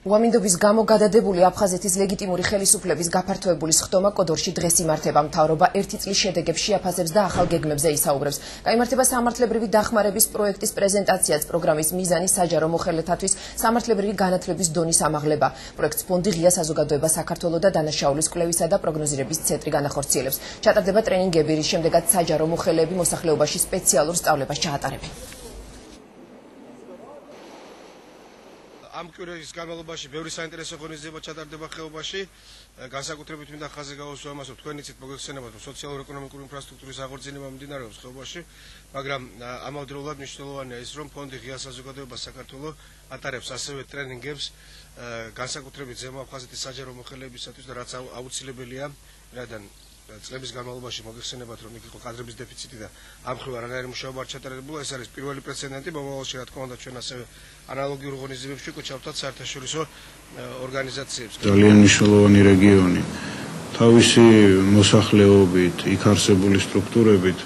უამინდობის გამო გადადებული აფხაზეთის ლეგიტიმური ხელისუფლების გაფართოებული სხდომა კოდორში დღეს იმართება. მთავრობა ერთი წლის შედეგებს შეაფასებს და ახალ გეგმებზე ისაუბრებს. გაიმართება სამართლებრივი დახმარების პროექტის პრეზენტაციაც. პროგრამის მიზანი საჯარო მოხელეთათვის სამართლებრივი განათლების დონის ამაღლება. პროექტს ფონდი ღია საზოგადოება საქართველოს და დანაშაულის კვლევისა და პროგნოზირების ცენტრი განახორციელებს. ჩატარდება ტრენინგები, რის შემდეგაც საჯარო მოხელეები მოსახლეობაში სპეციალურ სწავლებას ჩაატარებენ. ამ კვირების განმავლობაში ბევრი საინტერესო ღონისძიება ჩატარდება ხეობაში. განსაკუთრებით მინდა ხაზი გავუსვა ამასო, თქვენ იცით მოგეხსენებათ, რომ სოციალურ-ეკონომიკური ინფრასტრუქტურის აღორძინება მიმდინარეობს ხეობაში, მაგრამ ამავდროულად მნიშვნელოვანია ის, რომ ფონდი ღია საზოგადოება საქართველოს ატარებს ასევე ტრენინგებს განსაკუთრებით ზემო აფხაზეთის საჯარო მოხელეებისათვის და რაც აუცილებელია, რადგან წლების განმავლობაში მოგეხსენებათ, რომ იქ იყო კადრების დეფიციტი და ამ მხრივ არანაირი მუშაობა არ ჩატარებულა. ეს არის პირველი პრეცედენტი. მომავალში რა თქმა უნდა ჩვენ ასევე ანალოგიურ ღონისძიებებში უკვე ჩავთვალთ საერთაშორისო ორგანიზაციებს. ძალიან მნიშვნელოვანი რეგიონი. თავისი მოსახლეობით, იქ არსებული სტრუქტურებით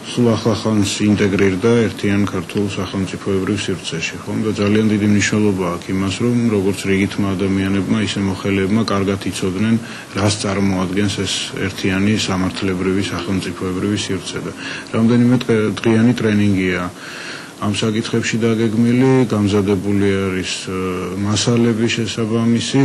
სულ ახლახანს ინტეგრირდა ერთიან ქართულ სახელმწიფოებრივ სივრცეში, ხომ? და ძალიან დიდი მნიშვნელობა აქვს იმას, რომ როგორც რიგითმა ადამიანებმა, ისე მოხელეებმა კარგად იცოდნენ, რას წარმოადგენს ეს ერთიანი სამართლებრივი სახელმწიფოებრივი სივრცე და რამდენიმე დღიანი ტრენინგია ამ საკითხებში დაგეგმილი, გამზადებული არის მასალები შესაბამისი.